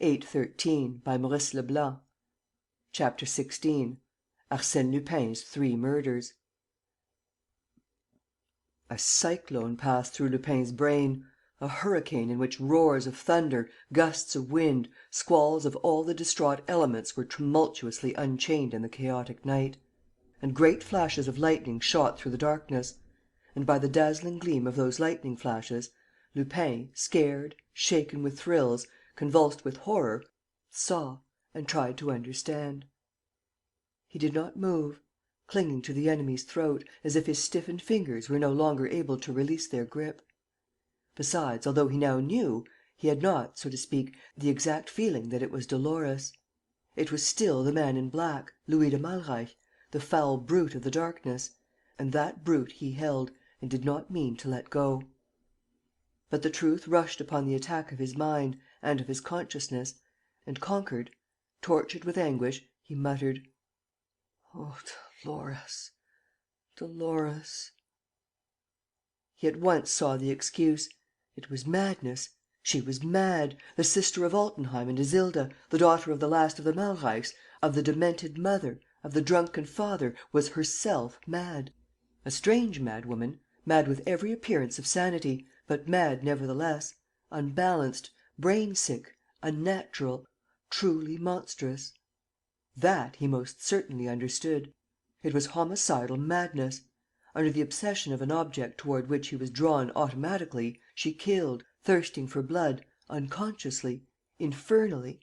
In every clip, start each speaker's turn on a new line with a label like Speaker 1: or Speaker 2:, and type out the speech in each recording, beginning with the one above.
Speaker 1: 813, by Maurice Leblanc. Chapter 16. Arsène Lupin's 3 murders. A cyclone passed through Lupin's brain, a hurricane in which roars of thunder, gusts of wind, squalls of all the distraught elements were tumultuously unchained in the chaotic night. And great flashes of lightning shot through the darkness. And by the dazzling gleam of those lightning flashes, Lupin, scared, shaken with thrills, convulsed with horror, saw and tried to understand. He did not move, clinging to the enemy's throat, as if his stiffened fingers were no longer able to release their grip. Besides, although he now knew, he had not, so to speak, the exact feeling that it was Dolores. It was still the man in black, Louis de Malreich, the foul brute of the darkness; and that brute he held and did not mean to let go. But the truth rushed upon the attack of his mind and of his consciousness; and, conquered, tortured with anguish, he muttered: "Oh, Dolores, Dolores!" He at once saw the excuse. It was madness. She was mad, the sister of Altenheim and Isilda, the daughter of the last of the Malreichs, of the demented mother, of the drunken father, was herself mad. A strange mad woman, mad with every appearance of sanity, but mad nevertheless, unbalanced, brain-sick, unnatural, truly monstrous. That he most certainly understood. It was homicidal madness. Under the obsession of an object toward which he was drawn automatically, she killed, thirsting for blood, unconsciously, infernally.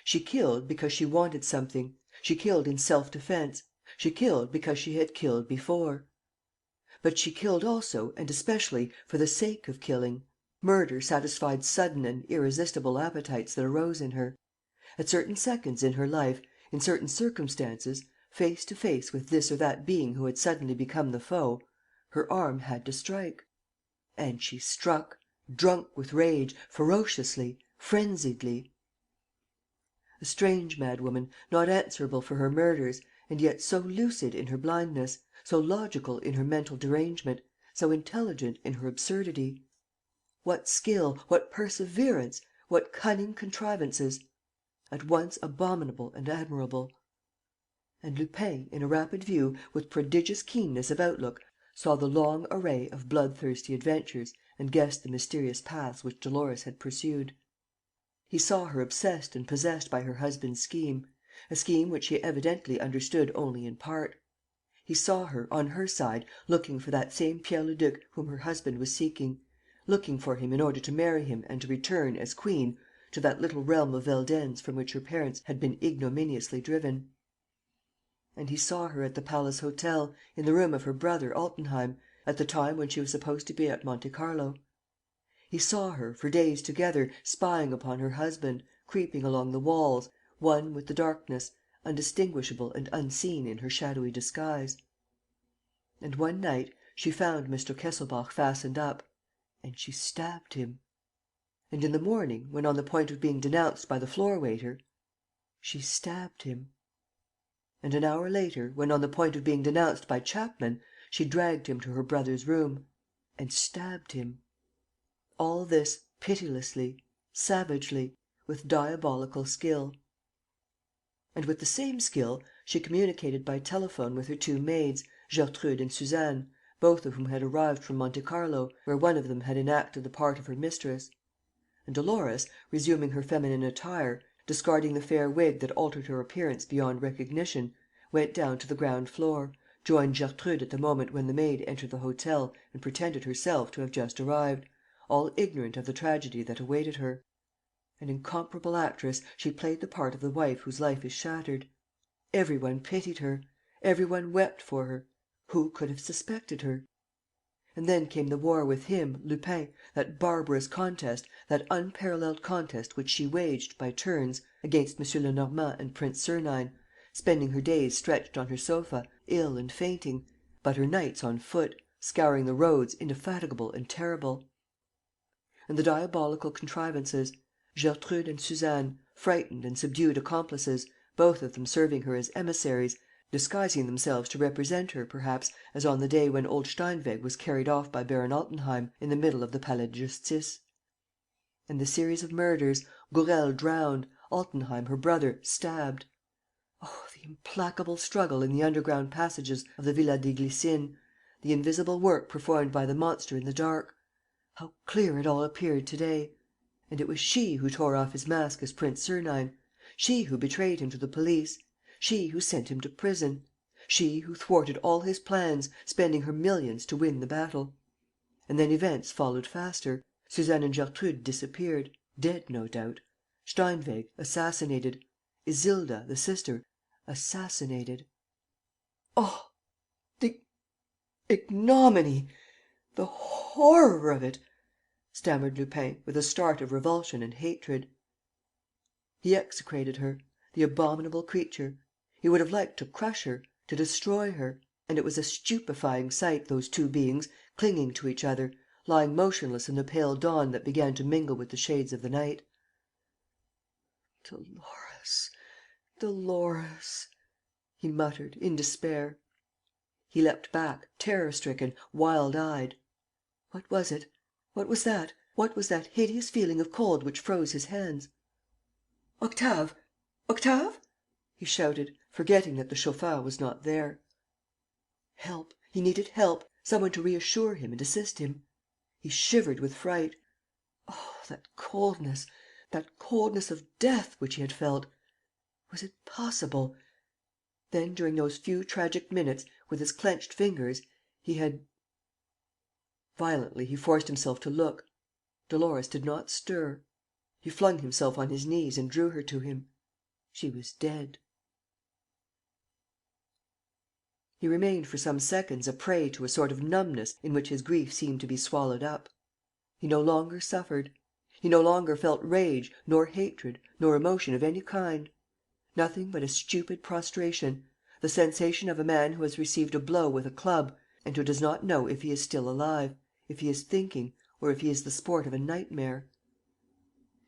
Speaker 1: She killed because she wanted something. She killed in self-defense. She killed because she had killed before. But she killed also and especially for the sake of killing. Murder satisfied sudden and irresistible appetites that arose in her. At certain seconds in her life, in certain circumstances, face to face with this or that being who had suddenly become the foe, her arm had to strike. And she struck, drunk with rage, ferociously, frenziedly. A strange madwoman, not answerable for her murders, and yet so lucid in her blindness, so logical in her mental derangement, so intelligent in her absurdity. What skill, what perseverance, what cunning contrivances! At once abominable and admirable. And Lupin, in a rapid view, with prodigious keenness of outlook, saw the long array of bloodthirsty adventures and guessed the mysterious paths which Dolores had pursued. He saw her obsessed and possessed by her husband's scheme, a scheme which she evidently understood only in part. He saw her, on her side, looking for that same Pierre Leduc whom her husband was seeking, looking for him in order to marry him and to return, as queen, to that little realm of Veldenz from which her parents had been ignominiously driven. And he saw her at the Palace Hotel, in the room of her brother Altenheim, at the time when she was supposed to be at Monte Carlo. He saw her, for days together, spying upon her husband, creeping along the walls, one with the darkness, undistinguishable and unseen in her shadowy disguise. And one night she found Mr. Kesselbach fastened up, and she stabbed him. And in the morning, when on the point of being denounced by the floor-waiter, she stabbed him. And an hour later, when on the point of being denounced by Chapman, she dragged him to her brother's room and stabbed him. All this pitilessly, savagely, with diabolical skill. And with the same skill, she communicated by telephone with her 2 maids, Gertrude and Suzanne, both of whom had arrived from Monte Carlo, where one of them had enacted the part of her mistress. And Dolores, resuming her feminine attire, discarding the fair wig that altered her appearance beyond recognition, went down to the ground floor, joined Gertrude at the moment when the maid entered the hotel and pretended herself to have just arrived, all ignorant of the tragedy that awaited her. An incomparable actress, she played the part of the wife whose life is shattered. Every one pitied her. Every one wept for her. Who could have suspected her? And then came the war with him, Lupin, that barbarous contest, that unparalleled contest which she waged, by turns, against M. Lenormand and Prince Sernine, spending her days stretched on her sofa, ill and fainting, but her nights on foot, scouring the roads indefatigable and terrible. And the diabolical contrivances: Gertrude and Suzanne, frightened and subdued accomplices, both of them serving her as emissaries, disguising themselves to represent her, perhaps, as on the day when old Steinweg was carried off by Baron Altenheim, in the middle of the Palais de Justice. And the series of murders, Gourel drowned, Altenheim, her brother, stabbed. Oh, the implacable struggle in the underground passages of the Villa des Glycines, the invisible work performed by the monster in the dark! How clear it all appeared to day! And it was she who tore off his mask as Prince Sernine, she who betrayed him to the police, she who sent him to prison, she who thwarted all his plans, spending her millions to win the battle. And then events followed faster. Suzanne and Gertrude disappeared, dead no doubt. Steinweg assassinated. Isilda, the sister, assassinated. Oh, the ignominy, the horror of it! Stammered Lupin, with a start of revulsion and hatred. He execrated her, the abominable creature. He would have liked to crush her, to destroy her. And it was a stupefying sight, those two beings, clinging to each other, lying motionless in the pale dawn that began to mingle with the shades of the night. "Dolores, Dolores," he muttered, in despair. He leapt back, terror-stricken, wild-eyed. What was it? What was that? What was that hideous feeling of cold which froze his hands? "Octave! Octave!" he shouted, forgetting that the chauffeur was not there. Help! He needed help, some one to reassure him and assist him. He shivered with fright. Oh, that coldness of death which he had felt! Was it possible? Then, during those few tragic minutes, with his clenched fingers, he had... Violently, he forced himself to look. Dolores did not stir. He flung himself on his knees and drew her to him. She was dead. He remained for some seconds a prey to a sort of numbness in which his grief seemed to be swallowed up. He no longer suffered. He no longer felt rage, nor hatred, nor emotion of any kind. Nothing but a stupid prostration, the sensation of a man who has received a blow with a club and who does not know if he is still alive, if he is thinking, or if he is the sport of a nightmare.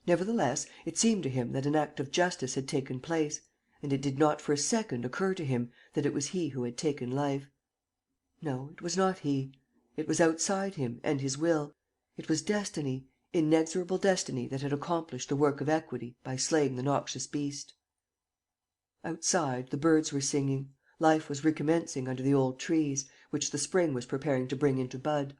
Speaker 1: Nevertheless, it seemed to him that an act of justice had taken place, and it did not for a second occur to him that it was he who had taken life. No, it was not he. It was outside him and his will. It was destiny, inexorable destiny that had accomplished the work of equity by slaying the noxious beast. Outside, the birds were singing, life was recommencing under the old trees, which the spring was preparing to bring into bud.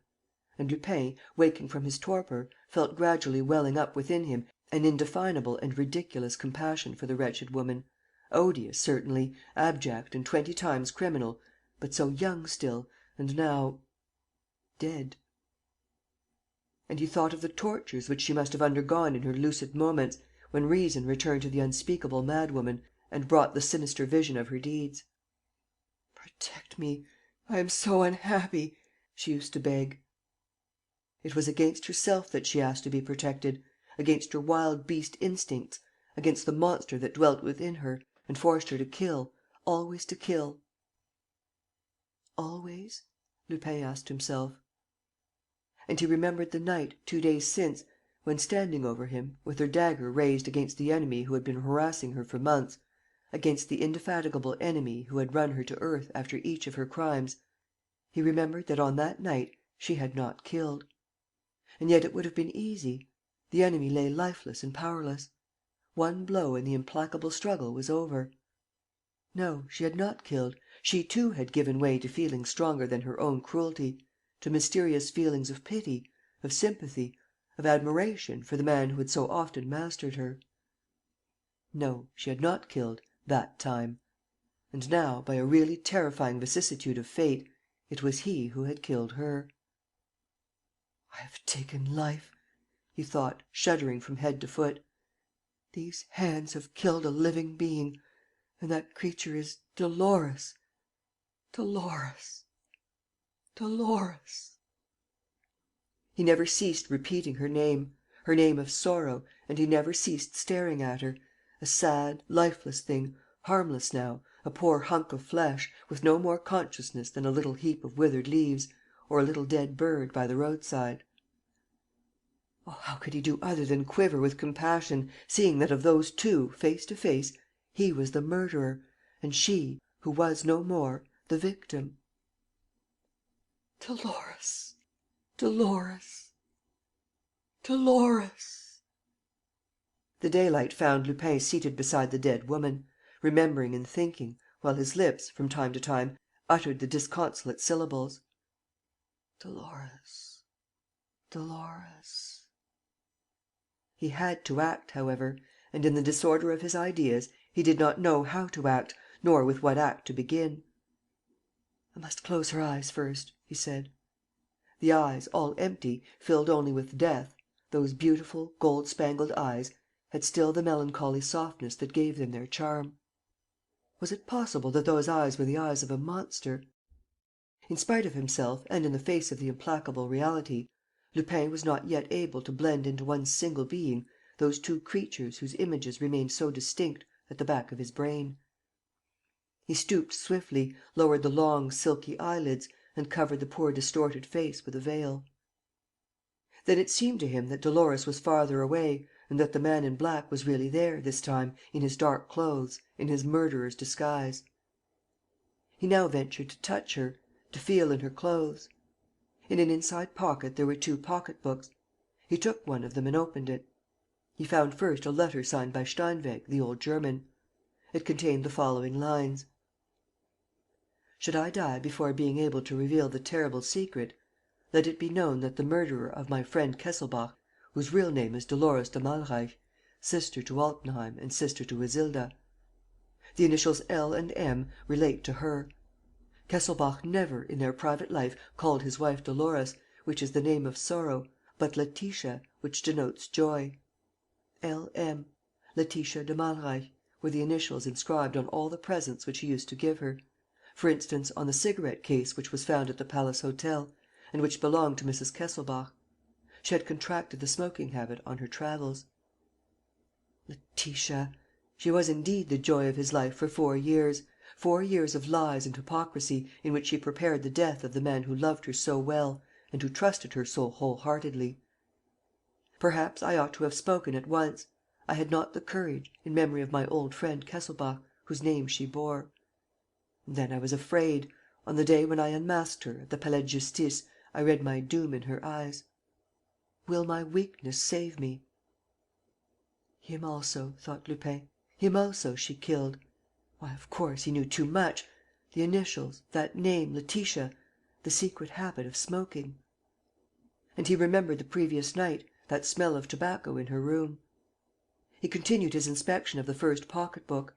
Speaker 1: And Lupin, waking from his torpor, felt gradually welling up within him an indefinable and ridiculous compassion for the wretched woman, odious, certainly, abject and 20 times criminal, but so young still, and now dead. And he thought of the tortures which she must have undergone in her lucid moments, when reason returned to the unspeakable madwoman and brought the sinister vision of her deeds. "Protect me. I am so unhappy," she used to beg. It was against herself that she asked to be protected, against her wild beast instincts, against the monster that dwelt within her and forced her to kill, always to kill. Always? Lupin asked himself. And he remembered the night, 2 days since, when, standing over him, with her dagger raised against the enemy who had been harassing her for months, against the indefatigable enemy who had run her to earth after each of her crimes, he remembered that on that night she had not killed. And yet it would have been easy. The enemy lay lifeless and powerless. One blow and the implacable struggle was over. No, she had not killed. She too had given way to feelings stronger than her own cruelty, to mysterious feelings of pity, of sympathy, of admiration for the man who had so often mastered her. No, she had not killed, that time. And now, by a really terrifying vicissitude of fate, it was he who had killed her. "I have taken life," he thought, shuddering from head to foot. "These hands have killed a living being. And that creature is Dolores. Dolores. Dolores." He never ceased repeating her name of sorrow, and he never ceased staring at her, a sad, lifeless thing, harmless now, a poor hunk of flesh, with no more consciousness than a little heap of withered leaves, or a little dead bird by the roadside. Oh, how could he do other than quiver with compassion, seeing that of those two, face to face, he was the murderer, and she, who was no more, the victim? "Dolores, Dolores, Dolores." The daylight found Lupin seated beside the dead woman, remembering and thinking, while his lips, from time to time, uttered the disconsolate syllables: "Dolores. Dolores." He had to act, however, and, in the disorder of his ideas, he did not know how to act, nor with what act to begin. "I must close her eyes first," he said. The eyes, all empty, filled only with death, those beautiful, gold-spangled eyes, had still the melancholy softness that gave them their charm. Was it possible that those eyes were the eyes of a monster? In spite of himself and in the face of the implacable reality, Lupin was not yet able to blend into one single being those two creatures whose images remained so distinct at the back of his brain. He stooped swiftly, lowered the long, silky eyelids and covered the poor distorted face with a veil. Then it seemed to him that Dolores was farther away and that the man in black was really there, this time, in his dark clothes, in his murderer's disguise. He now ventured to touch her, to feel in her clothes. In an inside pocket there were two pocket-books. He took one of them and opened it. He found first a letter signed by Steinweg, the old German. It contained the following lines: "Should I die before being able to reveal the terrible secret, let it be known that the murderer of my friend Kesselbach, whose real name is Dolores de Malreich, sister to Altenheim and sister to Isilda. The initials L and M relate to her. Kesselbach never, in their private life, called his wife Dolores, which is the name of sorrow, but Letitia, which denotes joy. L.M. Letitia de Malreich were the initials inscribed on all the presents which he used to give her, for instance, on the cigarette case which was found at the Palace Hotel and which belonged to Mrs. Kesselbach. She had contracted the smoking habit on her travels. Letitia! She was indeed the joy of his life for 4 years, 4 years of lies and hypocrisy in which she prepared the death of the man who loved her so well and who trusted her so whole-heartedly. Perhaps I ought to have spoken at once. I had not the courage, in memory of my old friend Kesselbach, whose name she bore. And then I was afraid. On the day when I unmasked her, at the Palais de Justice, I read my doom in her eyes. Will my weakness save me? Him also, thought Lupin, him also she killed. Why, of course, he knew too much. The initials, that name, Letitia, the secret habit of smoking. And he remembered the previous night, that smell of tobacco in her room. He continued his inspection of the first pocket-book.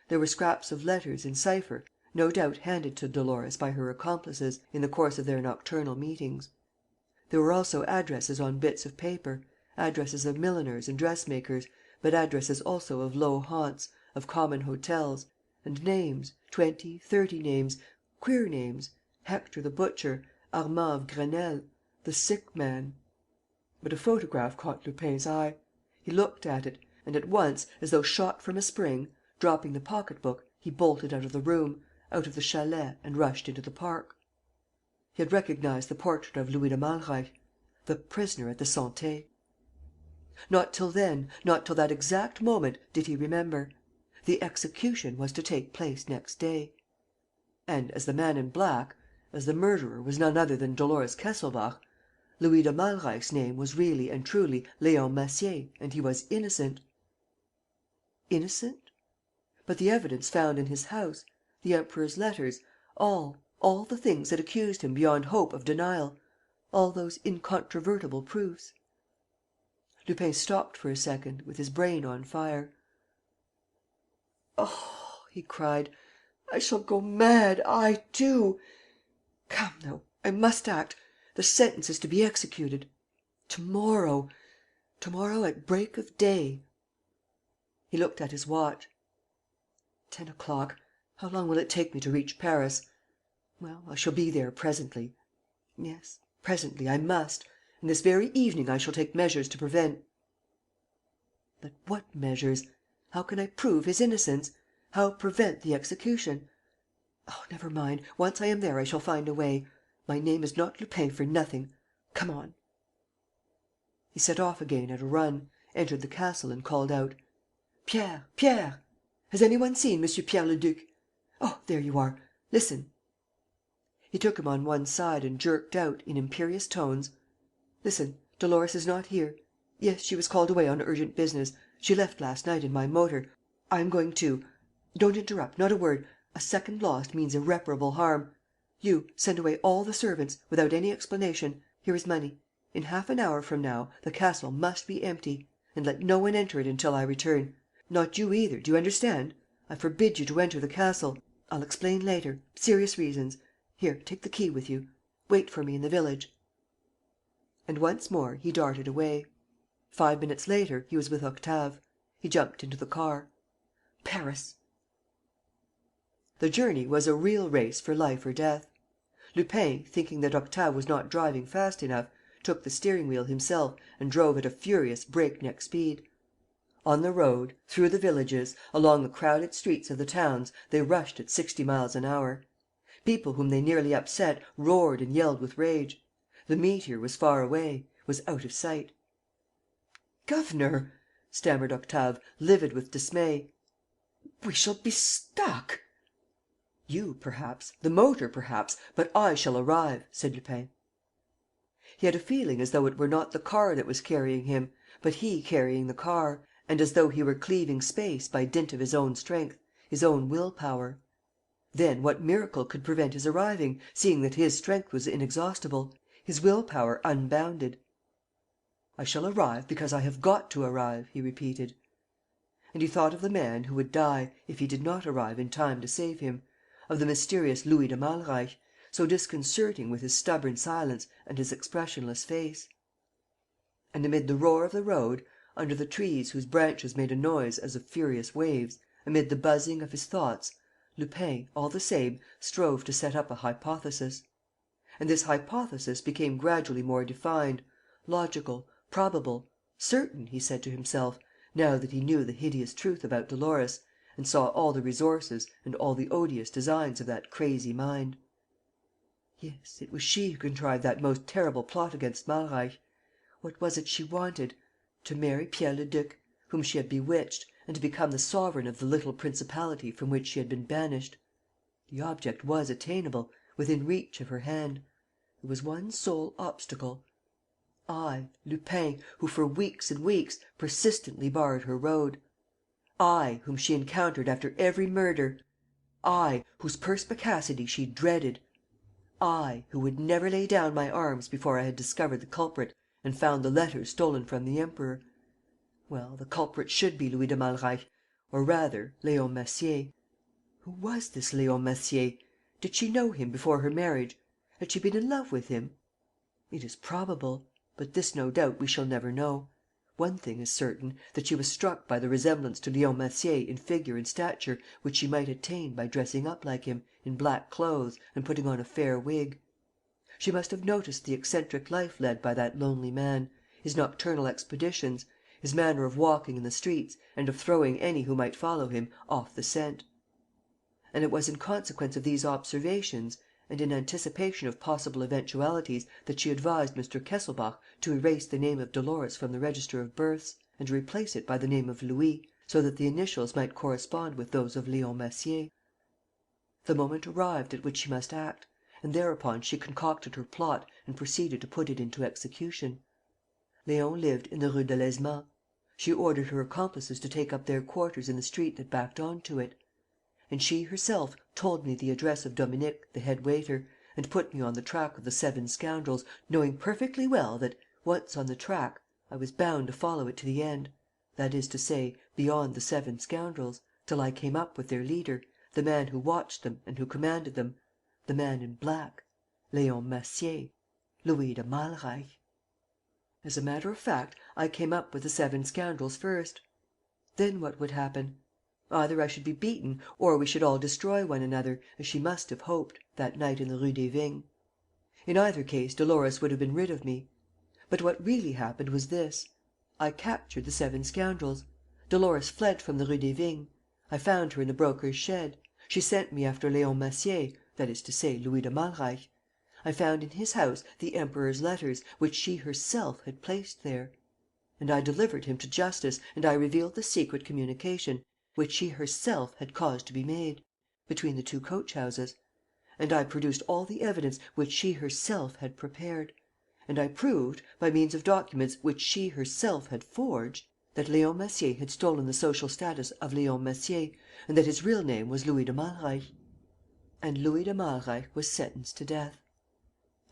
Speaker 1: There were scraps of letters in cipher, no doubt handed to Dolores by her accomplices in the course of their nocturnal meetings. There were also addresses on bits of paper, addresses of milliners and dressmakers, but addresses also of low haunts, of common hotels, and names, 20, 30 names, queer names: Hector the butcher, Armand of Grenelle, the sick man. But a photograph caught Lupin's eye. He looked at it and, at once, as though shot from a spring, dropping the pocket-book, he bolted out of the room, out of the chalet, and rushed into the park. He had recognized the portrait of Louis de Malreich, the prisoner at the Santé. Not till then, not till that exact moment, did he remember. The execution was to take place next day. And, as the man in black, as the murderer was none other than Dolores Kesselbach, Louis de Malreich's name was really and truly Léon Massier and he was innocent. Innocent? But the evidence found in his house, the Emperor's letters, all the things that accused him beyond hope of denial, all those incontrovertible proofs. Lupin stopped for a second, with his brain on fire. "Oh," he cried, "I shall go mad, I too! Come, now, I must act. The sentence is to be executed. To-morrow at break of day." He looked at his watch. 10 o'clock. How long will it take me to reach Paris? Well, I shall be there presently. Yes, presently, I must. And this very evening I shall take measures to prevent. But what measures? How can I prove his innocence? How prevent the execution? Oh, never mind. Once I am there, I shall find a way. My name is not Lupin for nothing. Come on." He set off again at a run, entered the castle and called out: "Pierre! Pierre! Has any one seen M. Pierre Leduc? Oh, there you are! Listen." He took him on one side and jerked out, in imperious tones: "Listen. Dolores is not here. Yes, she was called away on urgent business. She left last night in my motor. I am going too. Don't interrupt, not a word. A second lost means irreparable harm. You, send away all the servants, without any explanation. Here is money. In half an hour from now, the castle must be empty. And let no one enter it until I return. Not you either, do you understand? I forbid you to enter the castle. I'll explain later. Serious reasons. Here, take the key with you. Wait for me in the village." And once more he darted away. 5 minutes later, he was with Octave. He jumped into the car. Paris! The journey was a real race for life or death. Lupin, thinking that Octave was not driving fast enough, took the steering wheel himself and drove at a furious break-neck speed. On the road, through the villages, along the crowded streets of the towns, they rushed at 60 miles an hour. People whom they nearly upset roared and yelled with rage. The meteor was far away, was out of sight. "Governor," stammered Octave, livid with dismay, "we shall be stuck." "You, perhaps, the motor, perhaps, but I shall arrive," said Lupin. He had a feeling as though it were not the car that was carrying him, but he carrying the car, and as though he were cleaving space by dint of his own strength, his own will power. Then what miracle could prevent his arriving, seeing that his strength was inexhaustible, his will power unbounded? "I shall arrive because I have got to arrive," he repeated. And he thought of the man who would die, if he did not arrive in time to save him, of the mysterious Louis de Malreich, so disconcerting with his stubborn silence and his expressionless face. And amid the roar of the road, under the trees whose branches made a noise as of furious waves, amid the buzzing of his thoughts, Lupin, all the same, strove to set up a hypothesis. And this hypothesis became gradually more defined, logical, probable, certain, he said to himself, now that he knew the hideous truth about Dolores and saw all the resources and all the odious designs of that crazy mind. Yes, it was she who contrived that most terrible plot against Malreich. What was it she wanted? To marry Pierre Leduc, whom she had bewitched, and to become the sovereign of the little principality from which she had been banished. The object was attainable, within reach of her hand. There was one sole obstacle: I, Lupin, who for weeks and weeks persistently barred her road. I, whom she encountered after every murder. I, whose perspicacity she dreaded. I, who would never lay down my arms before I had discovered the culprit and found the letters stolen from the Emperor. Well, the culprit should be Louis de Malreich, or rather Leon Massier. Who was this Leon Massier? Did she know him before her marriage? Had she been in love with him? It is probable; but this, no doubt, we shall never know. One thing is certain, that she was struck by the resemblance to Leon Massier in figure and stature which she might attain by dressing up like him, in black clothes, and putting on a fair wig. She must have noticed the eccentric life led by that lonely man, his nocturnal expeditions, his manner of walking in the streets and of throwing any who might follow him off the scent. And it was in consequence of these observations and in anticipation of possible eventualities that she advised Mr. Kesselbach to erase the name of Dolores from the register of births and to replace it by the name of Louis, so that the initials might correspond with those of Leon Massier. The moment arrived at which she must act, and thereupon she concocted her plot and proceeded to put it into execution. Léon lived in the Rue Delaizement. She ordered her accomplices to take up their quarters in the street that backed on to it. And she herself told me the address of Dominique, the head waiter, and put me on the track of the seven scoundrels, knowing perfectly well that, once on the track, I was bound to follow it to the end, that is to say, beyond the seven scoundrels, till I came up with their leader, the man who watched them and who commanded them, the man in black, Leon Massier, Louis de Malreich. As a matter of fact, I came up with the seven scoundrels first. Then what would happen? Either I should be beaten, or we should all destroy one another, as she must have hoped, that night in the Rue des Vignes. In either case, Dolores would have been rid of me. But what really happened was this: I captured the seven scoundrels. Dolores fled from the Rue des Vignes. I found her in the Broker's shed. She sent me after Leon Massier, that is to say, Louis de Malreich. I found in his house the Emperor's letters, which she herself had placed there. And I delivered him to justice and I revealed the secret communication, which she herself had caused to be made, between the two coach houses. And I produced all the evidence which she herself had prepared. And I proved, by means of documents which she herself had forged, that Léon Massier had stolen the social status of Léon Massier and that his real name was Louis de Malreich. And Louis de Malreich was sentenced to death.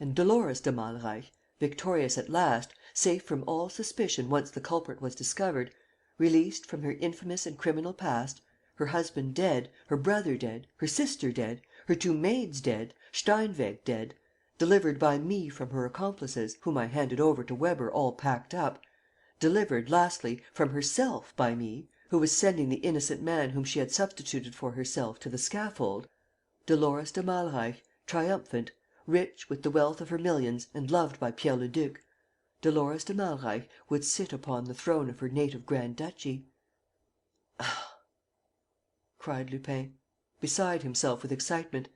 Speaker 1: And Dolores de Malreich, victorious at last, safe from all suspicion once the culprit was discovered, released from her infamous and criminal past, her husband dead, her brother dead, her sister dead, her two maids dead, Steinweg dead, delivered by me from her accomplices, whom I handed over to Weber all packed up, delivered, lastly, from herself by me, who was sending the innocent man whom she had substituted for herself to the scaffold, Dolores de Malreich, triumphant, rich with the wealth of her millions and loved by Pierre Leduc, Dolores de Malreich would sit upon the throne of her native Grand Duchy. "Ah!" cried Lupin, beside himself with excitement.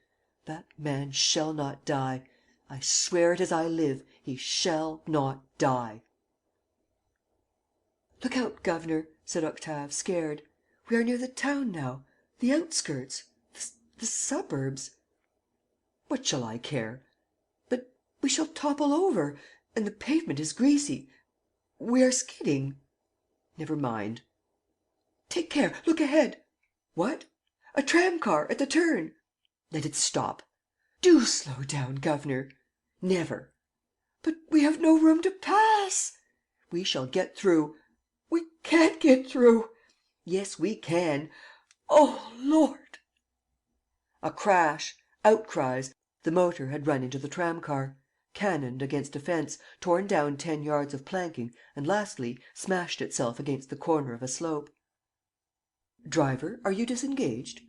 Speaker 1: "That man shall not die. I swear it as I live, he shall not die." "Look out, governor," said Octave, scared. "We are near the town now, the outskirts, the suburbs." "What shall I care?" "But we shall topple over. And the pavement is greasy. We are skidding." "Never mind." "Take care! Look ahead!" "What?" "A tram-car, at the turn." "Let it stop." "Do slow down, governor." "Never." "But we have no room to pass." "We shall get through." "We can't get through." "Yes, we can."
Speaker 2: "Oh, Lord!"
Speaker 1: A crash, outcries. The motor had run into the tram-car, cannoned against a fence, torn down 10 yards of planking and, lastly, smashed itself against the corner of a slope. "Driver, are you disengaged?"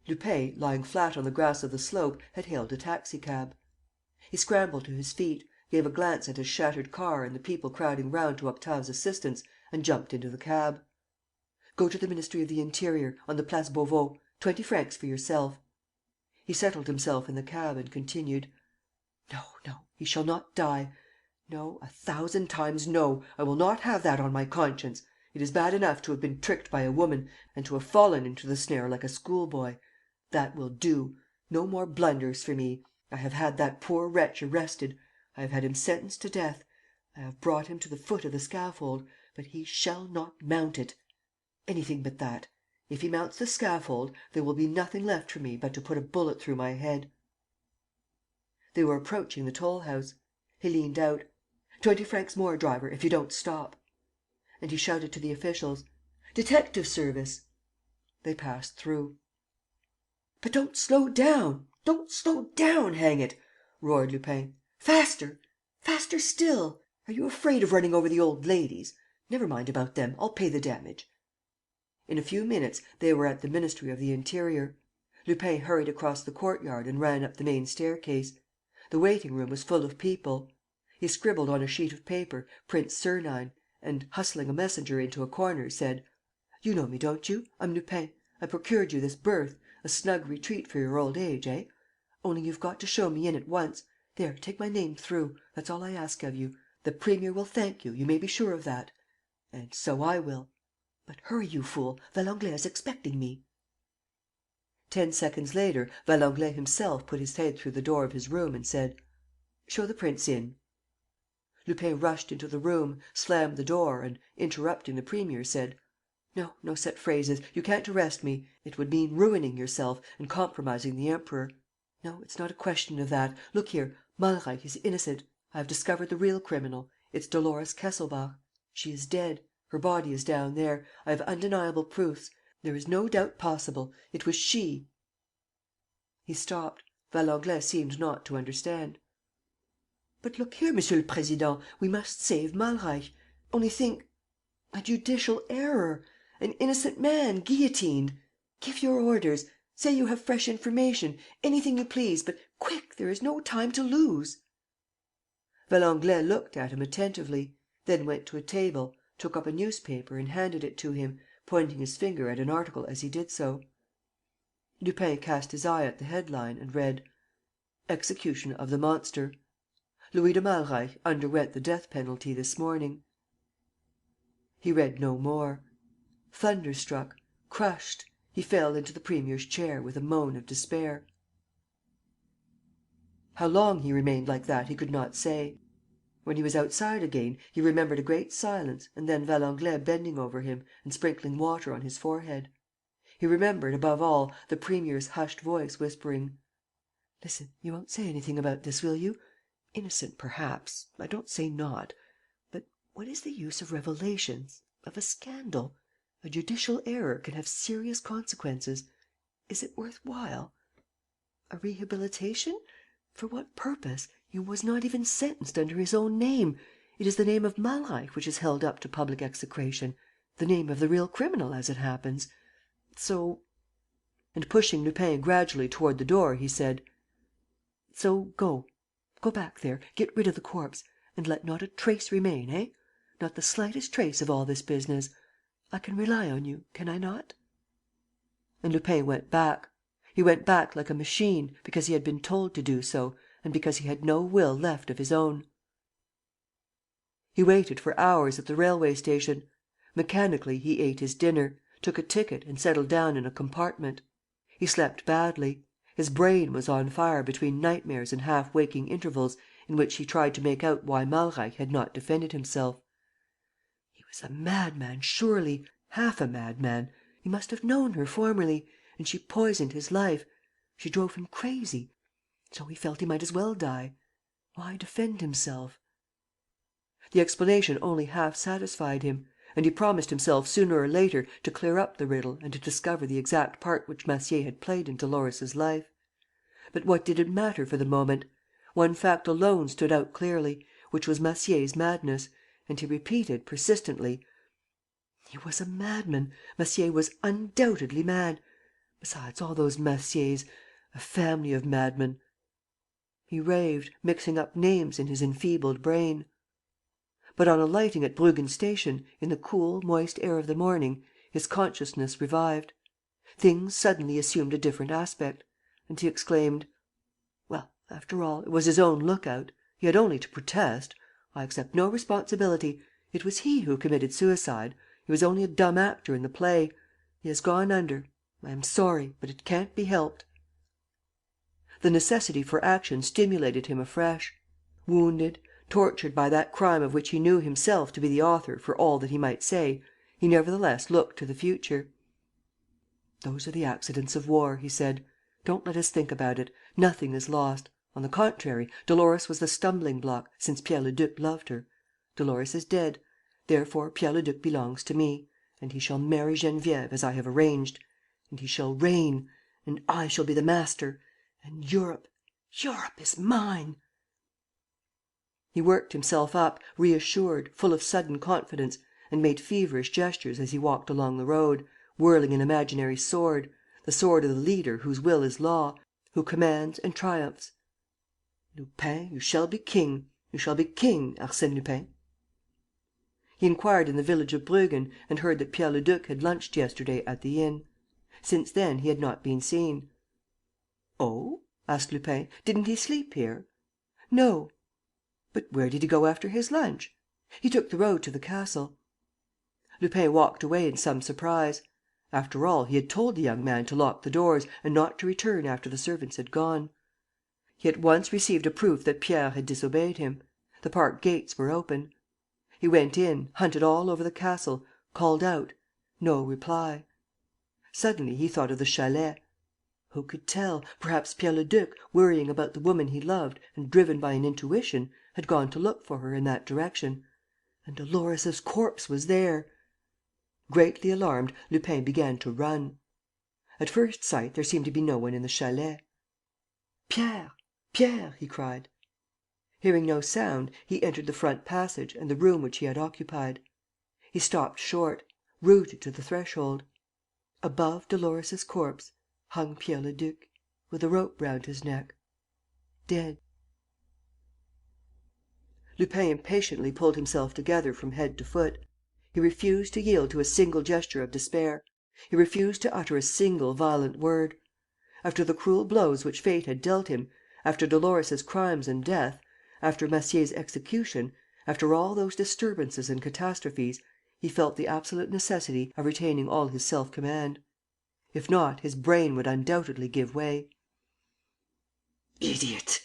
Speaker 1: Lupin, lying flat on the grass of the slope, had hailed a taxi cab. He scrambled to his feet, gave a glance at his shattered car and the people crowding round to Octave's assistance, and jumped into the cab. "Go to the Ministry of the Interior, on the Place Beauvau. 20 francs for yourself." He settled himself in the cab and continued: "No, no, he shall not die. No, 1,000 times no, I will not have that on my conscience. It is bad enough to have been tricked by a woman and to have fallen into the snare like a schoolboy. That will do. No more blunders for me. I have had that poor wretch arrested. I have had him sentenced to death. I have brought him to the foot of the scaffold. But he shall not mount it. Anything but that. If he mounts the scaffold, there will be nothing left for me but to put a bullet through my head." They were approaching the toll-house. He leant out: "20 francs more, driver, if you don't stop." And he shouted to the officials: "Detective service." They passed through. "But don't slow down, hang it!" roared Lupin. "Faster! Faster still! Are you afraid of running over the old ladies? Never mind about them, I'll pay the damage." In a few minutes, they were at the Ministry of the Interior. Lupin hurried across the courtyard and ran up the main staircase. The waiting room was full of people. He scribbled on a sheet of paper, Prince Sernine, and, hustling a messenger into a corner, said: "You know me, don't you? I'm Lupin. I procured you this berth, a snug retreat for your old age, eh? Only you've got to show me in at once. There, take my name through. That's all I ask of you. The Premier will thank you, you may be sure of that. And so I will. But hurry, you fool! Valenglay is expecting me." 10 seconds later, Valenglay himself put his head through the door of his room and said: "Show the prince in." Lupin rushed into the room, slammed the door and, interrupting the premier, said: "No, no set phrases. You can't arrest me. It would mean ruining yourself and compromising the Emperor. No, it's not a question of that. Look here: Malreich is innocent. I have discovered the real criminal. It's Dolores Kesselbach. She is dead. Her body is down there. I have undeniable proofs. There is no doubt possible. It was she." He stopped. Valenglay seemed not to understand. "But look here, Monsieur le Président, we must save Malreich. Only think: a judicial error! An innocent man guillotined! Give your orders. Say you have fresh information, anything you please, but quick, there is no time to lose." Valenglay looked at him attentively, then went to a table, took up a newspaper and handed it to him, pointing his finger at an article as he did so. Lupin cast his eye at the headline and read: "Execution of the monster. Louis de Malreich underwent the death penalty this morning." He read no more. Thunderstruck, crushed, he fell into the premier's chair with a moan of despair. How long he remained like that he could not say. When he was outside again, he remembered a great silence and then Valenglay bending over him and sprinkling water on his forehead. He remembered, above all, the premier's hushed voice whispering: "Listen, you won't say anything about this, will you? Innocent, perhaps, I don't say not. But what is the use of revelations, of a scandal? A judicial error can have serious consequences. Is it worth while? A rehabilitation? For what purpose? He was not even sentenced under his own name. It is the name of Malreich which is held up to public execration, the name of the real criminal, as it happens. So..." And, pushing Lupin gradually toward the door, he said: "So go back there, get rid of the corpse, and let not a trace remain, eh? Not the slightest trace of all this business. I can rely on you, can I not?" And Lupin went back. He went back like a machine, because he had been told to do so and because he had no will left of his own. He waited for hours at the railway station. Mechanically, he ate his dinner, took a ticket and settled down in a compartment. He slept badly. His brain was on fire between nightmares and half-waking intervals in which he tried to make out why Malreich had not defended himself. He was a madman, surely, half a madman. He must have known her formerly. And she poisoned his life. She drove him crazy. So he felt he might as well die. Why defend himself? The explanation only half satisfied him; and he promised himself sooner or later to clear up the riddle and to discover the exact part which Massier had played in Dolores's life. But what did it matter for the moment? One fact alone stood out clearly, which was Massier's madness, and he repeated, persistently: "He was a madman. Massier was undoubtedly mad. Besides, all those Massiers, a family of madmen." He raved, mixing up names in his enfeebled brain. But, on alighting at Bruggen Station, in the cool, moist air of the morning, his consciousness revived. Things suddenly assumed a different aspect; and he exclaimed: "Well, after all, it was his own look-out. He had only to protest. I accept no responsibility. It was he who committed suicide. He was only a dumb actor in the play. He has gone under. I am sorry, but it can't be helped." The necessity for action stimulated him afresh. Wounded, tortured by that crime of which he knew himself to be the author for all that he might say, he nevertheless looked to the future. "Those are the accidents of war," he said. "Don't let us think about it. Nothing is lost. On the contrary, Dolores was the stumbling block, since Pierre Leduc loved her. Dolores is dead. Therefore Pierre Leduc belongs to me. And he shall marry Geneviève, as I have arranged. And he shall reign. And I shall be the master. And Europe is mine." He worked himself up, reassured, full of sudden confidence, and made feverish gestures as he walked along the road, whirling an imaginary sword, the sword of the leader whose will is law, who commands and triumphs. "Lupin, you shall be king. You shall be king, Arsène Lupin." He inquired in the village of Bruggen and heard that Pierre Leduc had lunched yesterday at the inn. Since then he had not been seen. "Oh?" asked Lupin. "Didn't he sleep here?" "No." "But where did he go after his lunch?" "He took the road to the castle." Lupin walked away in some surprise. After all, he had told the young man to lock the doors and not to return after the servants had gone. He at once received a proof that Pierre had disobeyed him. The park gates were open. He went in, hunted all over the castle, called out. No reply. Suddenly he thought of the chalet. Who could tell? Perhaps Pierre Leduc, worrying about the woman he loved and driven by an intuition, had gone to look for her in that direction. And Dolores's corpse was there! Greatly alarmed, Lupin began to run. At first sight, there seemed to be no one in the chalet. "Pierre! Pierre!" he cried. Hearing no sound, he entered the front passage and the room which he had occupied. He stopped short, rooted to the threshold. Above Dolores's corpse hung Pierre Leduc, with a rope round his neck. Dead. Lupin impatiently pulled himself together from head to foot. He refused to yield to a single gesture of despair. He refused to utter a single violent word. After the cruel blows which fate had dealt him, after Dolores's crimes and death, after Massier's execution, after all those disturbances and catastrophes, he felt the absolute necessity of retaining all his self-command. If not, his brain would undoubtedly give way. "Idiot!"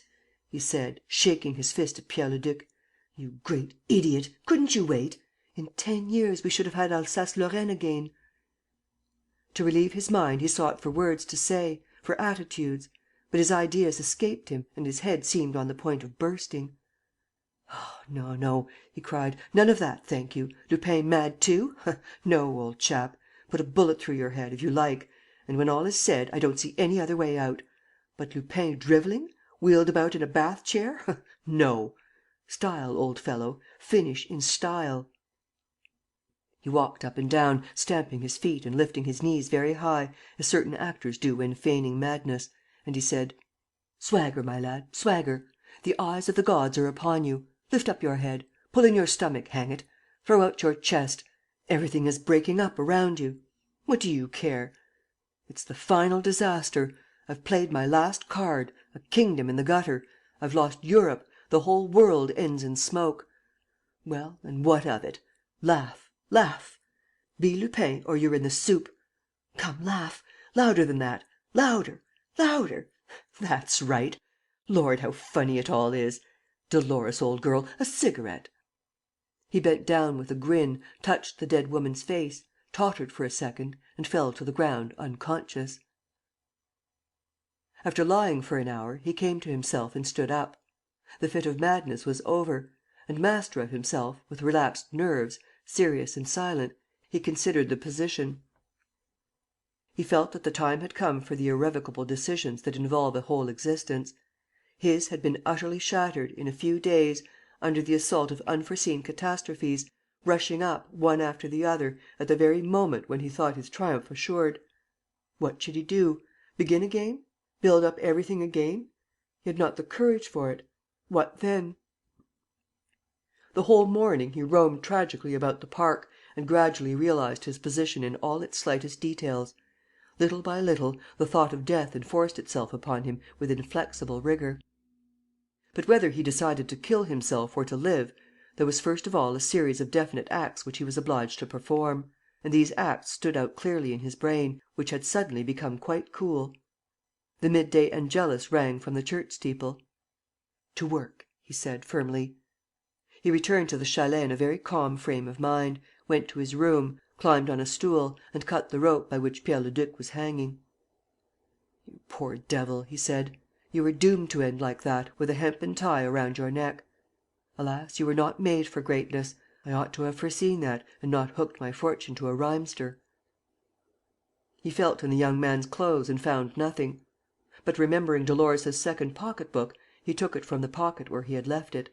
Speaker 1: he said, shaking his fist at Pierre Leduc. You great idiot! Couldn't you wait? In 10 years, we should have had Alsace-Lorraine again." To relieve his mind, he sought for words to say, for attitudes. But his ideas escaped him and his head seemed on the point of bursting. "Oh, no, no," he cried. "None of that, thank you. Lupin mad too? No, old chap. Put a bullet through your head, if you like. And, when all is said, I don't see any other way out. But Lupin drivelling? Wheeled about in a bath chair? No! Style, old fellow, finish in style." He walked up and down, stamping his feet and lifting his knees very high, as certain actors do when feigning madness, and he said: "Swagger, my lad, swagger. The eyes of the gods are upon you. Lift up your head. Pull in your stomach, hang it. Throw out your chest. Everything is breaking up around you. What do you care? It's the final disaster. I've played my last card, a kingdom in the gutter. I've lost Europe, the whole world ends in smoke. Well, and what of it? Laugh, laugh. Be Lupin or you're in the soup. Come, laugh. Louder than that. Louder, louder. That's right. Lord, how funny it all is! Dolores, old girl, a cigarette." He bent down with a grin, touched the dead woman's face, tottered for a second and fell to the ground unconscious. After lying for an hour, he came to himself and stood up. The fit of madness was over; and, master of himself, with relapsed nerves, serious and silent, he considered the position. He felt that the time had come for the irrevocable decisions that involve a whole existence. His had been utterly shattered, in a few days, under the assault of unforeseen catastrophes, rushing up, one after the other, at the very moment when he thought his triumph assured. What should he do? Begin again? Build up everything again? He had not the courage for it. What then? The whole morning he roamed tragically about the park and gradually realized his position in all its slightest details. Little by little, the thought of death enforced itself upon him with inflexible rigour. But whether he decided to kill himself or to live, there was first of all a series of definite acts which he was obliged to perform; and these acts stood out clearly in his brain, which had suddenly become quite cool. The midday Angelus rang from the church steeple. "To work," he said, firmly. He returned to the chalet in a very calm frame of mind, went to his room, climbed on a stool and cut the rope by which Pierre Leduc was hanging. "You poor devil," he said. "You were doomed to end like that, with a hempen tie around your neck. Alas, you were not made for greatness! I ought to have foreseen that and not hooked my fortune to a rhymester." He felt in the young man's clothes and found nothing. But, remembering Dolores' second pocket book, he took it from the pocket where he had left it.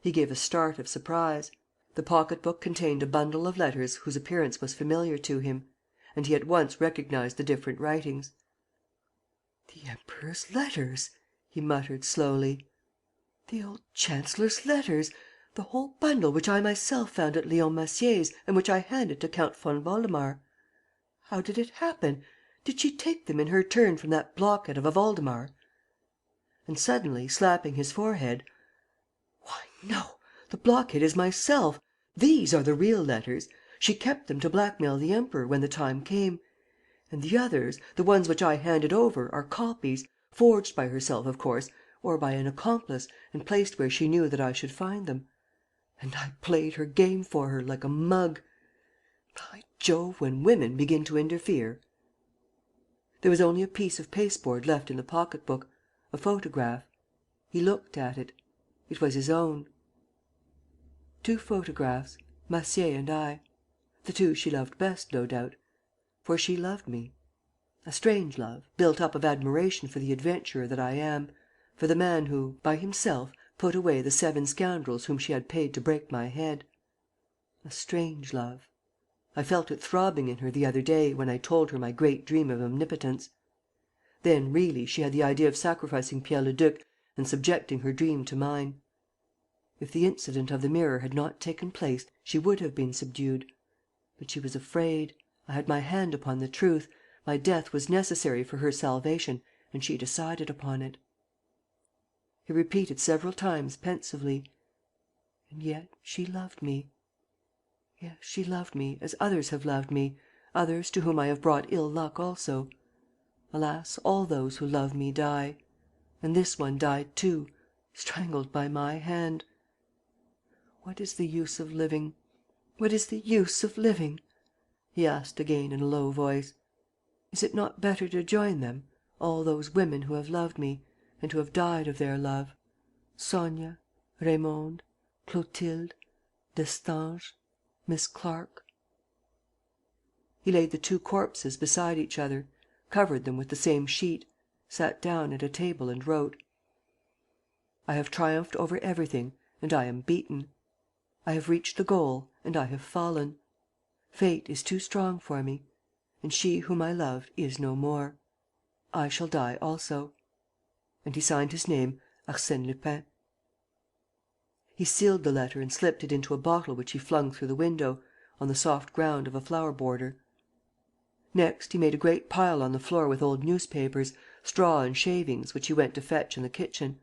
Speaker 1: He gave a start of surprise. The pocket book contained a bundle of letters whose appearance was familiar to him; and he at once recognized the different writings. "The Emperor's letters!" he muttered, slowly. "The old chancellor's letters! The whole bundle which I myself found at Leon Massier's and which I handed to Count von Waldemar! How did it happen? Did she take them in her turn from that blockhead of a Waldemar?" And, suddenly, slapping his forehead: "Why, no, the blockhead is myself! These are the real letters. She kept them to blackmail the Emperor, when the time came. And the others, the ones which I handed over, are copies, forged by herself, of course, or by an accomplice, and placed where she knew that I should find them. And I played her game for her, like a mug. By Jove, when women begin to interfere!" There was only a piece of pasteboard left in the pocket book, a photograph. He looked at it. It was his own. 2 photographs, Massier and I. The 2 she loved best, no doubt. For she loved me. A strange love, built up of admiration for the adventurer that I am, for the man who, by himself, put away the 7 scoundrels whom she had paid to break my head. A strange love. I felt it throbbing in her the other day, when I told her my great dream of omnipotence. Then, really, she had the idea of sacrificing Pierre Leduc and subjecting her dream to mine. If the incident of the mirror had not taken place, she would have been subdued. But she was afraid. I had my hand upon the truth. My death was necessary for her salvation and she decided upon it." He repeated several times, pensively: "And yet she loved me. Yes, she loved me, as others have loved me, others to whom I have brought ill luck also. Alas, all those who love me die. And this one died too, strangled by my hand. What is the use of living? What is the use of living?" he asked again in a low voice. "Is it not better to join them, all those women who have loved me and who have died of their love? Sonia, Raymonde, Clotilde, Destange, Miss Clarke." He laid the two corpses beside each other, covered them with the same sheet, sat down at a table and wrote: "I have triumphed over everything and I am beaten. I have reached the goal and I have fallen. Fate is too strong for me. And she whom I loved is no more. I shall die also." And he signed his name Arsène Lupin. He sealed the letter and slipped it into a bottle which he flung through the window, on the soft ground of a flower border. Next, he made a great pile on the floor with old newspapers, straw and shavings, which he went to fetch in the kitchen.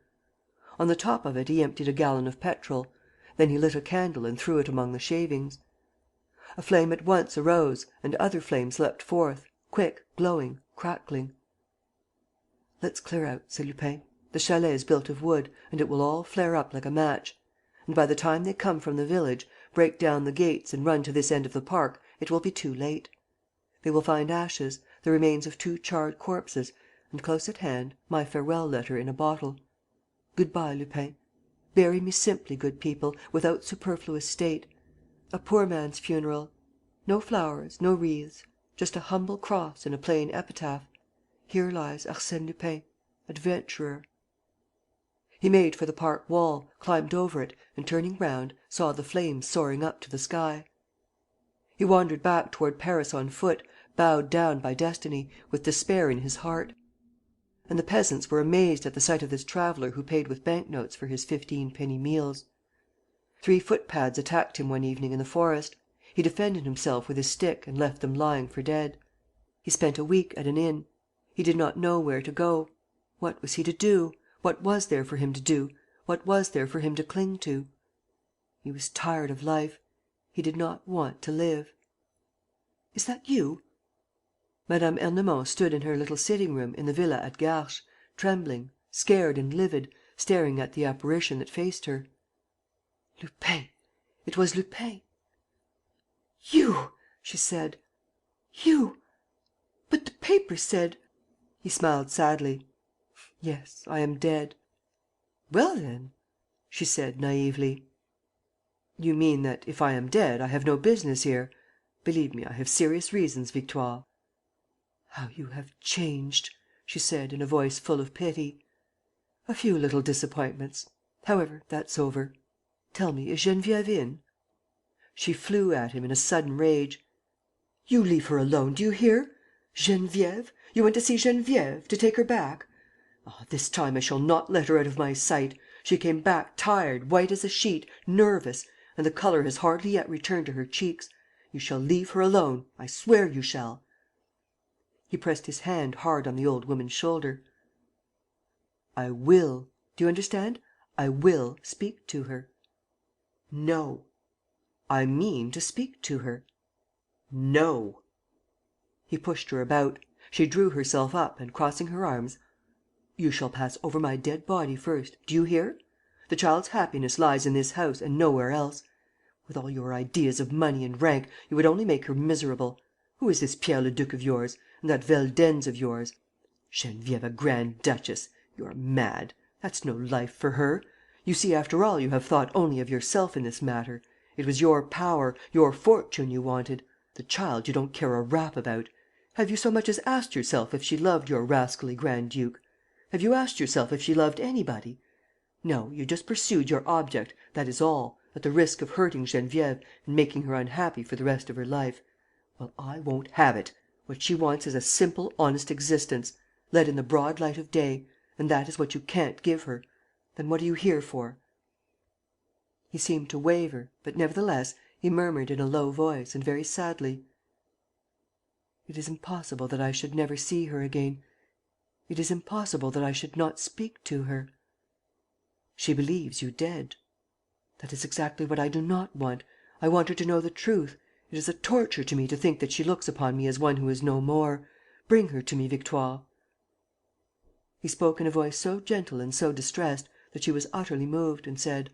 Speaker 1: On the top of it he emptied a gallon of petrol. Then he lit a candle and threw it among the shavings. A flame at once arose and other flames leapt forth, quick, glowing, crackling. "Let's clear out," said Lupin. "The chalet is built of wood and it will all flare up like a match. And, by the time they come from the village, break down the gates and run to this end of the park, it will be too late. They will find ashes, the remains of 2 charred corpses and, close at hand, my farewell letter in a bottle. Good bye, Lupin. Bury me simply, good people, without superfluous state. A poor man's funeral. No flowers, no wreaths, just a humble cross and a plain epitaph. Here lies Arsène Lupin, adventurer." He made for the park wall, climbed over it and, turning round, saw the flames soaring up to the sky. He wandered back toward Paris on foot, bowed down by destiny, with despair in his heart. And the peasants were amazed at the sight of this traveller who paid with banknotes for his 15-penny meals. 3 footpads attacked him one evening in the forest. He defended himself with his stick and left them lying for dead. He spent a week at an inn. He did not know where to go. What was he to do? What was there for him to do? What was there for him to cling to? He was tired of life. He did not want to live. "Is that you?" Mme. Ernemont stood in her little sitting-room in the villa at Garches, trembling, scared and livid, staring at the apparition that faced her. Lupin! It was Lupin! "You!" she said. "You! But the papers said...." He smiled sadly: "Yes, I am dead." "Well, then," she said, naïvely. "You mean that, if I am dead, I have no business here. Believe me, I have serious reasons, Victoire." "How you have changed!" she said, in a voice full of pity. "A few little disappointments. However, that's over. Tell me, is Geneviève in?" She flew at him, in a sudden rage: "You leave her alone, do you hear? Geneviève? You went to see Geneviève, to take her back? Ah, this time I shall not let her out of my sight. She came back tired, white as a sheet, nervous; and the colour has hardly yet returned to her cheeks. You shall leave her alone, I swear you shall." He pressed his hand hard on the old woman's shoulder: "I will, do you understand? I will speak to her." "No." "I mean to speak to her." "No." He pushed her about. She drew herself up and, crossing her arms: "You shall pass over my dead body first, do you hear? The child's happiness lies in this house and nowhere else. With all your ideas of money and rank, you would only make her miserable. Who is this Pierre Leduc of yours? And that Veldenz of yours? Geneviève a grand duchess! You're mad. That's no life for her. You see, after all, you have thought only of yourself in this matter. It was your power, your fortune you wanted. The child you don't care a rap about. Have you so much as asked yourself if she loved your rascally grand duke? Have you asked yourself if she loved anybody? No, you just pursued your object, that is all, at the risk of hurting Geneviève and making her unhappy for the rest of her life. Well, I won't have it. What she wants is a simple, honest existence, led in the broad light of day; and that is what you can't give her. Then what are you here for?" He seemed to waver, but, nevertheless, he murmured in a low voice and very sadly: "It is impossible that I should never see her again. It is impossible that I should not speak to her." "She believes you dead." "That is exactly what I do not want. I want her to know the truth. It is a torture to me to think that she looks upon me as one who is no more. Bring her to me, Victoire." He spoke in a voice so gentle and so distressed that she was utterly moved, and said: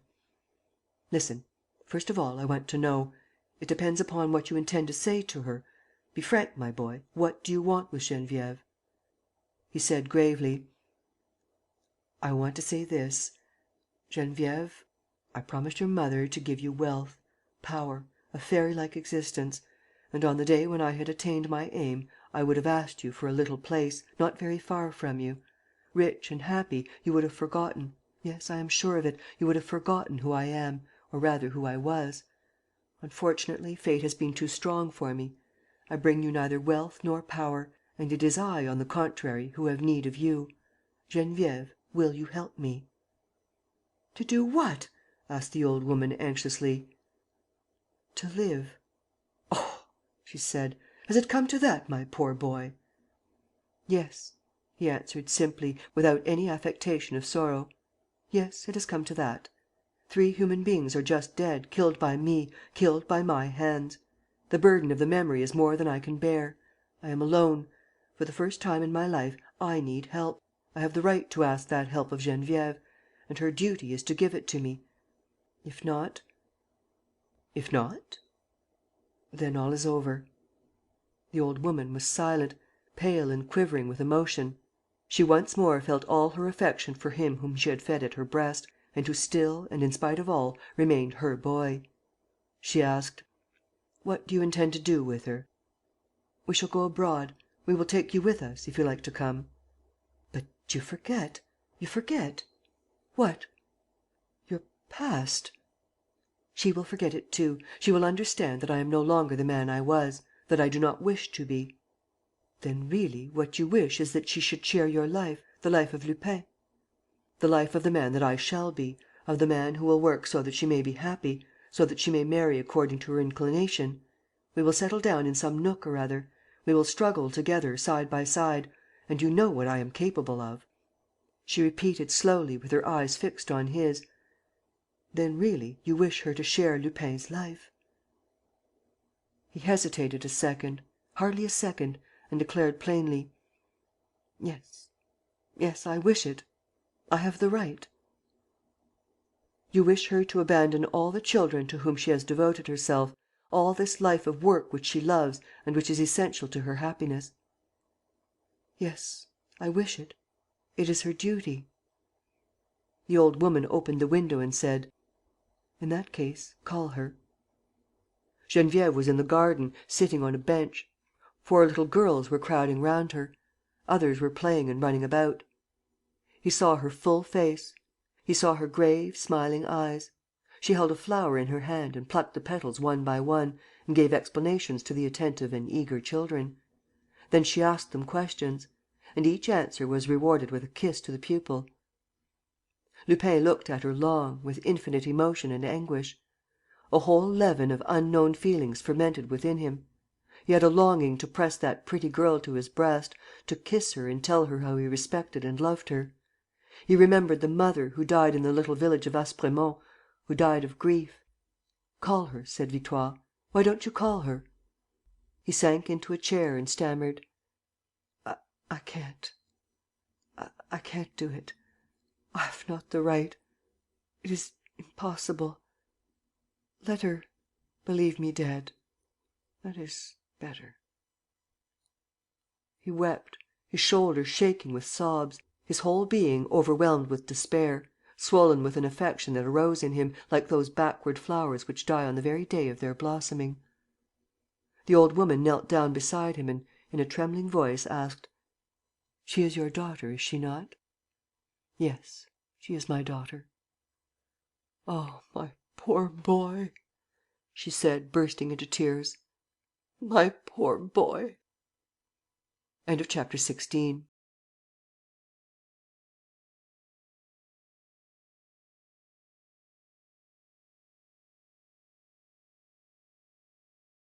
Speaker 1: "Listen. First of all, I want to know. It depends upon what you intend to say to her. Be frank, my boy. What do you want with Geneviève?" He said, gravely: "I want to say this. Geneviève, I promised your mother to give you wealth, power, a fairy-like existence; and, on the day when I had attained my aim, I would have asked you for a little place, not very far from you. Rich and happy, you would have forgotten, yes, I am sure of it, you would have forgotten who I am, or rather who I was. Unfortunately, fate has been too strong for me. I bring you neither wealth nor power, and it is I, on the contrary, who have need of you. Geneviève, will you help me?" "To do what?" asked the old woman, anxiously. "To live." "Oh!" she said. "Has it come to that, my poor boy?" "Yes," he answered, simply, without any affectation of sorrow. "Yes, it has come to that. 3 human beings are just dead, killed by me, killed by my hands. The burden of the memory is more than I can bear. I am alone. For the first time in my life, I need help. I have the right to ask that help of Geneviève; and her duty is to give it to me. If not...." "If not?" "Then all is over." The old woman was silent, pale and quivering with emotion. She once more felt all her affection for him whom she had fed at her breast and who still and in spite of all remained her boy. She asked: "What do you intend to do with her?" "We shall go abroad. We will take you with us, if you like to come." "But you forget. You forget." "What?" "Your past." "She will forget it too. She will understand that I am no longer the man I was, that I do not wish to be." "Then, really, what you wish is that she should share your life, the life of Lupin?" "The life of the man that I shall be, of the man who will work so that she may be happy, so that she may marry according to her inclination. We will settle down in some nook or other. We will struggle together, side by side. And you know what I am capable of." She repeated, slowly, with her eyes fixed on his: "Then, really, you wish her to share Lupin's life?" He hesitated a second, hardly a second, and declared plainly: "Yes, yes, I wish it. I have the right." "You wish her to abandon all the children to whom she has devoted herself, all this life of work which she loves and which is essential to her happiness?" "Yes, I wish it. It is her duty." The old woman opened the window and said: "In that case, call her." Geneviève was in the garden, sitting on a bench. 4 little girls were crowding round her. Others were playing and running about. He saw her full face. He saw her grave, smiling eyes. She held a flower in her hand and plucked the petals one by one and gave explanations to the attentive and eager children. Then she asked them questions. And each answer was rewarded with a kiss to the pupil. Lupin looked at her long, with infinite emotion and anguish. A whole leaven of unknown feelings fermented within him. He had a longing to press that pretty girl to his breast, to kiss her and tell her how he respected and loved her. He remembered the mother, who died in the little village of Aspremont, who died of grief. "Call her," said Victoire. "Why don't you call her?" He sank into a chair and stammered: "I can't. I can't do it. I have not the right. It is impossible. Let her believe me dead. That is better." He wept, his shoulders shaking with sobs, his whole being overwhelmed with despair, swollen with an affection that arose in him, like those backward flowers which die on the very day of their blossoming. The old woman knelt down beside him and, in a trembling voice, asked: "She is your daughter, is she not?" "Yes, she is my daughter." "Oh, my poor boy!" she said, bursting into tears. "My poor boy!" Chapter 17.